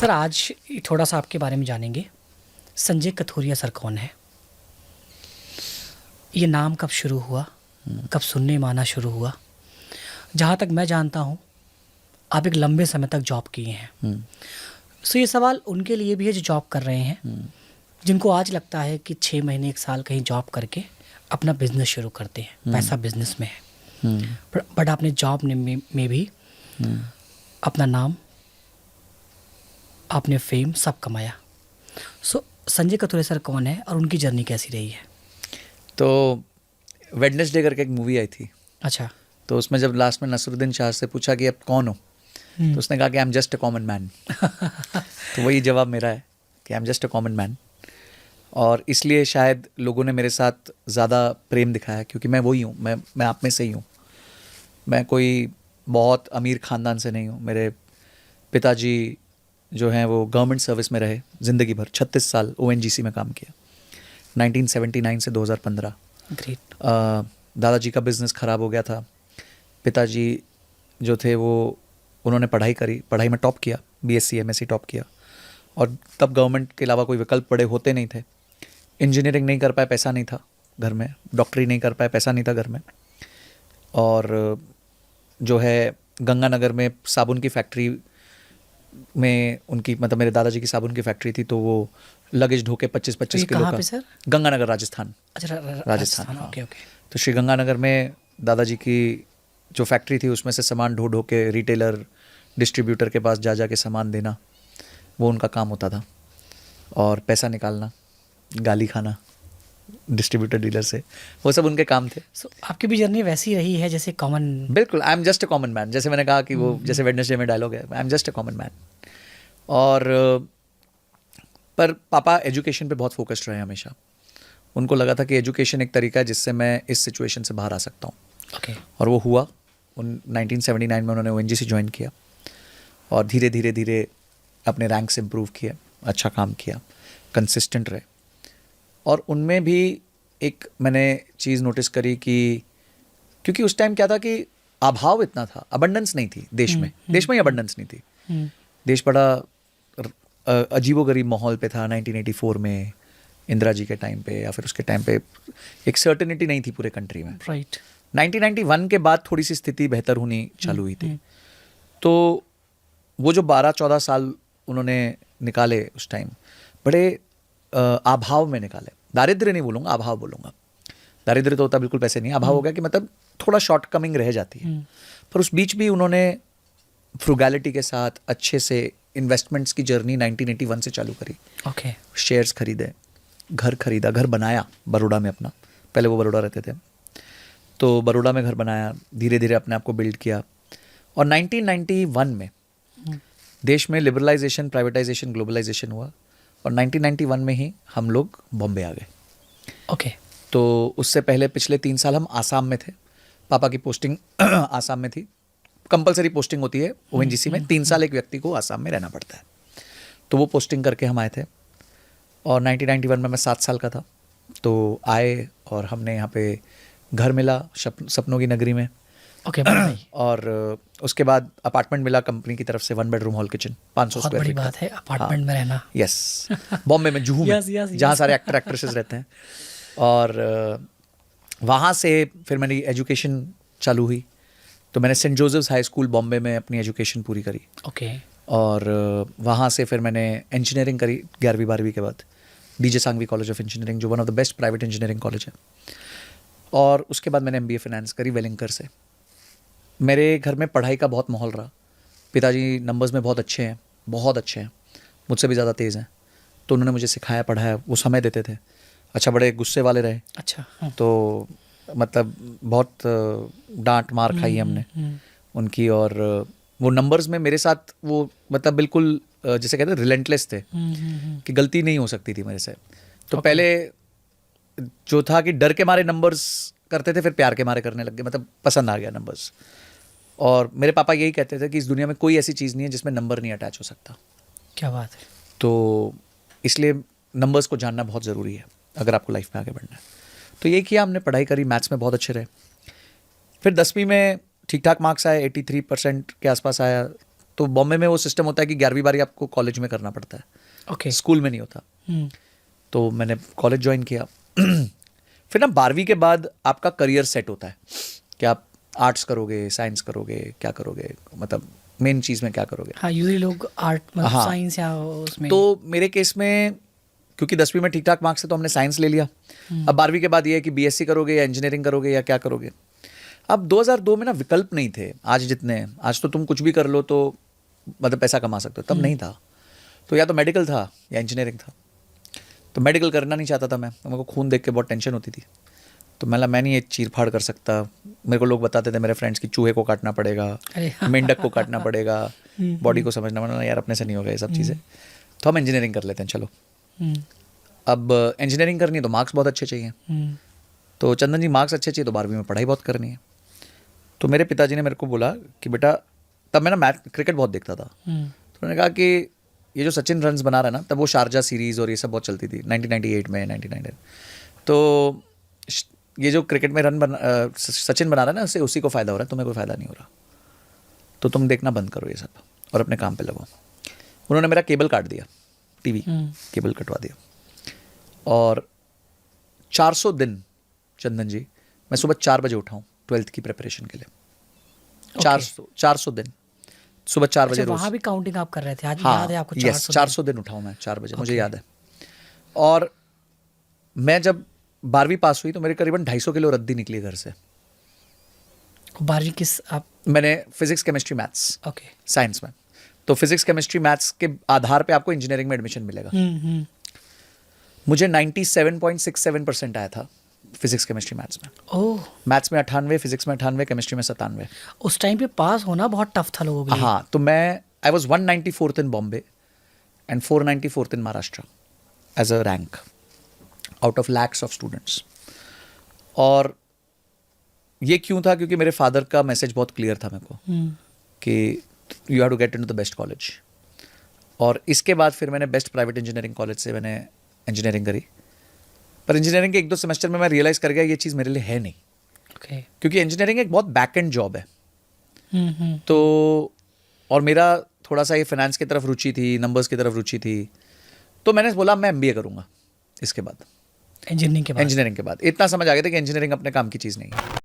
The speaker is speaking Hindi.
सर आज थोड़ा सा आपके बारे में जानेंगे। संजय कथोरिया सर कौन है? ये नाम कब शुरू हुआ, कब सुनने में आना शुरू हुआ? जहाँ तक मैं जानता हूँ आप एक लंबे समय तक जॉब किए हैं। सो ये सवाल उनके लिए भी है जो जॉब कर रहे हैं, जिनको आज लगता है कि 6 महीने 1 साल कहीं जॉब करके अपना बिजनेस शुरू करते हैं, पैसा बिजनेस में है। बट आपने जॉब में भी अपना नाम, आपने फेम सब कमाया। सो संजय कथोरिया सर कौन है और उनकी जर्नी कैसी रही है? तो वेडनेसडे करके एक मूवी आई थी, अच्छा। तो उसमें जब लास्ट में नसरुद्दीन शाह से पूछा कि अब कौन हो, तो उसने कहा कि I am just a common man. तो वही जवाब मेरा है कि I am just a common man. और इसलिए शायद लोगों ने मेरे साथ ज़्यादा प्रेम दिखाया, क्योंकि मैं वही हूँ, मैं आप में से ही हूँ। मैं कोई बहुत अमीर ख़ानदान से नहीं हूँ। मेरे पिताजी जो हैं वो गवर्नमेंट सर्विस में रहे ज़िंदगी भर, 36 साल ONGC में काम किया, 1979 से 2015। ग्रेट। दादाजी का बिज़नेस ख़राब हो गया था। पिताजी जो थे वो उन्होंने पढ़ाई करी, पढ़ाई में टॉप किया, BSc MSc टॉप किया, और तब गवर्नमेंट के अलावा कोई विकल्प बड़े होते नहीं थे। इंजीनियरिंग नहीं कर पाए, पैसा नहीं था घर में। डॉक्टरी नहीं कर पाए, पैसा नहीं था घर में। और जो है गंगानगर में साबुन की फैक्ट्री में उनकी, मतलब मेरे दादाजी की साबुन की फैक्ट्री थी, तो वो लगेज ढोके 25-25 किलो कहाँ का। पे सर? गंगानगर, राजस्थान। अच्छा, राजस्थान, हाँ। Okay okay. तो श्री गंगानगर में दादाजी की जो फैक्ट्री थी उसमें से सामान ढो ढो के रिटेलर डिस्ट्रीब्यूटर के पास जा जा के सामान देना, वो उनका काम होता था। और पैसा निकालना, गाली खाना डिस्ट्रीब्यूटर डीलर से, वो सब उनके काम थे। सो आपकी भी जर्नी वैसी रही है जैसे कॉमन? बिल्कुल, I am just a common man. जैसे मैंने कहा कि वो जैसे वेडनेसडे में डायलॉग है, I am just a common man. और पर पापा एजुकेशन पे बहुत फोकस्ड रहे हमेशा। उनको लगा था कि एजुकेशन एक तरीका है जिससे मैं इस सिचुएशन से बाहर आ सकता हूँ। ओके। और वो हुआ। 1979 में उन्होंने ONGC ज्वाइन किया और धीरे धीरे धीरे अपने रैंक्स इम्प्रूव किए, अच्छा काम किया, कंसिस्टेंट रहे। और उनमें भी एक मैंने चीज़ नोटिस करी कि क्योंकि उस टाइम क्या था कि अभाव इतना था, अबंडेंस नहीं थी देश में। देश में ही अबंडेंस नहीं थी। देश बड़ा अजीबोगरीब माहौल पे था 1984 में, इंदिरा जी के टाइम पे, या फिर उसके टाइम पे एक सर्टेनिटी नहीं थी पूरे कंट्री में। राइट। 1991 के बाद थोड़ी सी स्थिति बेहतर होनी चालू हुई थी। तो वो जो 12-14 साल उन्होंने निकाले उस टाइम, बड़े अभाव में निकाले। दारिद्र्य नहीं बोलूँगा, अभाव बोलूँगा। दारिद्र्य तो होता बिल्कुल पैसे नहीं, अभाव हो गया कि मतलब थोड़ा शॉर्ट कमिंग रह जाती है। पर उस बीच भी उन्होंने फ्रुगैलिटी के साथ अच्छे से इन्वेस्टमेंट्स की जर्नी 1981 से चालू करी। ओके। शेयर्स खरीदे, घर खरीदा, घर बनाया बड़ौदा में अपना। पहले वो बड़ौदा रहते थे, तो बड़ौदा में घर बनाया, धीरे धीरे अपने आप को बिल्ड किया। और 1991 में देश में लिबरलाइजेशन, प्राइवेटाइजेशन, ग्लोबलाइजेशन हुआ, और 1991 में ही हम लोग बॉम्बे आ गए। ओके। तो उससे पहले पिछले 3 साल हम आसाम में थे। पापा की पोस्टिंग आसाम में थी। कंपलसरी पोस्टिंग होती है ONGC में, 3 साल एक व्यक्ति को आसाम में रहना पड़ता है। तो वो पोस्टिंग करके हम आए थे। और 1991 में मैं 7 साल का था। तो आए और हमने यहाँ पे घर मिला सपनों की नगरी में। ओके। और उसके बाद अपार्टमेंट मिला कंपनी की तरफ से, 1 बेडरूम हॉल किचन, 500 बहुत स्क्वायर बड़ी फीट बात है अपार्टमेंट में रहना। यस, बॉम्बे में, जुहू में, Yes, yes, जहाँ yes. सारे एक्टर एक्ट्रेसेस रहते हैं। और वहाँ से फिर मेरी एजुकेशन चालू हुई। तो मैंने Saint Joseph's High School Bombay में अपनी एजुकेशन पूरी करी। ओके। और वहाँ से फिर मैंने इंजीनियरिंग करी 11वीं-12वीं के बाद, DJ Sanghvi college of engineering, जो one of the best private engineering college है। और उसके बाद मैंने MBA फाइनेंस करी वेलिंगकर से। मेरे घर में पढ़ाई का बहुत माहौल रहा। पिताजी नंबर्स में बहुत अच्छे हैं, बहुत अच्छे हैं, मुझसे भी ज़्यादा तेज़ हैं। तो उन्होंने मुझे सिखाया, पढ़ाया, वो समय देते थे। अच्छा, बड़े गुस्से वाले रहे। अच्छा। तो मतलब बहुत डांट मार खाई हमने उनकी। और वो नंबर्स में मेरे साथ वो मतलब बिल्कुल जैसे कहते हैं रिलेंटलेस थे, कि गलती नहीं हो सकती थी मेरे से। तो पहले जो था कि डर के मारे नंबर्स करते थे, फिर प्यार के मारे करने लग गए, मतलब पसंद आ गया नंबर्स। और मेरे पापा यही कहते थे कि इस दुनिया में कोई ऐसी चीज़ नहीं है जिसमें नंबर नहीं अटैच हो सकता। क्या बात है। तो इसलिए नंबर्स को जानना बहुत ज़रूरी है अगर आपको लाइफ में आगे बढ़ना है। तो यही किया हमने, पढ़ाई करी, मैथ्स में बहुत अच्छे रहे। फिर 10वीं में ठीक ठाक मार्क्स आए, 83% के आसपास आया। तो बॉम्बे में वो सिस्टम होता है कि 11वीं 12वीं आपको कॉलेज में करना पड़ता है, ओके। स्कूल में नहीं होता। तो मैंने कॉलेज ज्वाइन किया। फिर ना 12वीं के बाद आपका करियर सेट होता है कि आप आर्ट्स करोगे, साइंस करोगे, क्या करोगे, मतलब मेन चीज़ में क्या करोगे। हाँ, यूजली लोग आर्ट मतलब हाँ। साइंस या उसमें। तो मेरे केस में क्योंकि 10वीं में ठीक ठाक मार्क्स थे तो हमने साइंस ले लिया। अब 12वीं के बाद ये है कि बीएससी करोगे या इंजीनियरिंग करोगे या क्या करोगे। अब 2002 में ना विकल्प नहीं थे आज जितने हैं। आज तो तुम कुछ भी कर लो तो मतलब पैसा कमा सकते हो, तब नहीं था। तो या तो मेडिकल था या इंजीनियरिंग था। तो मेडिकल करना नहीं चाहता था मैं, तो मेरे को खून देख के बहुत टेंशन होती थी। तो मैं नहीं ये चीर फाड़ कर सकता। मेरे को लोग बताते थे मेरे फ्रेंड्स की चूहे को काटना पड़ेगा, मेंढक को काटना पड़ेगा, बॉडी को समझना पड़ेगा, यार अपने से नहीं होगा ये सब चीज़ें। तो हम इंजीनियरिंग कर लेते हैं चलो। अब इंजीनियरिंग करनी है तो मार्क्स बहुत अच्छे चाहिए। तो चंदन जी मार्क्स अच्छे चाहिए तो 12वीं में पढ़ाई बहुत करनी है। तो मेरे पिताजी ने मेरे को बोला कि बेटा, तब मैं ना क्रिकेट बहुत देखता था। तो उन्होंने कहा कि ये जो सचिन रन्स बना रहा है ना, तब वो शारजा सीरीज़ और ये सब बहुत चलती थी 1998 में 99। तो ये जो क्रिकेट में सचिन बना रहा है ना, उससे उसी को फ़ायदा हो रहा है, तुम्हें कोई फ़ायदा नहीं हो रहा। तो तुम देखना बंद करो ये सब और अपने काम पे लगो। उन्होंने मेरा केबल काट दिया, टीवी केबल कटवा दिया। और 400 दिन चंदन जी मैं सुबह 4 बजे उठाऊँ 12th की प्रिपरेशन के लिए। 400 दिन सुबह 4 बजे रोज। वहाँ भी काउंटिंग आप कर रहे थे आज? हाँ, याद है आपको? 400 दिन उठाऊँ मैं 4 बजे, मुझे याद है। और मैं जब 12वीं पास हुई तो मेरे करीबन 250 किलो रद्दी निकली घर से। 12वीं किस आप? मैंने physics, chemistry, maths, okay. Science में। तो फिजिक्स, केमिस्ट्री, मैथ्स के आधार पे आपको इंजीनियरिंग में एडमिशन मिलेगा। मुझे 97.67% आया था फिजिक्स, केमिस्ट्री, मैथ्स में। ओह। मैथ्स में 98, फिजिक्स में 98, केमिस्ट्री में 97। उस टाइम पे पास होना बहुत टफ था लोगों के लिए। हाँ, तो I was 194th in Bombay and 494th in Maharashtra as a rank out of lakhs of students. और ये क्यों था? क्योंकि मेरे फादर का मैसेज बहुत क्लियर था मेरे को कि you have to get into the best college. और इसके बाद फिर मैंने बेस्ट प्राइवेट इंजीनियरिंग कॉलेज से मैंने इंजीनियरिंग करी। पर इंजीनियरिंग के 1-2 सेमेस्टर में मैं रियलाइज़ कर गया ये चीज़ मेरे लिए है नहीं। ओके। क्योंकि इंजीनियरिंग एक बहुत बैक एंड जॉब है। तो और मेरा थोड़ा सा ये फाइनेंस की तरफ रुचि थी, नंबर्स की तरफ रुचि थी। तो मैंने बोला मैं MBA करूँगा इसके बाद, इंजीनियरिंग के बाद। इंजीनियरिंग के बाद। इतना समझ आ गया था कि इंजीनियरिंग अपने काम की चीज़ नहीं है।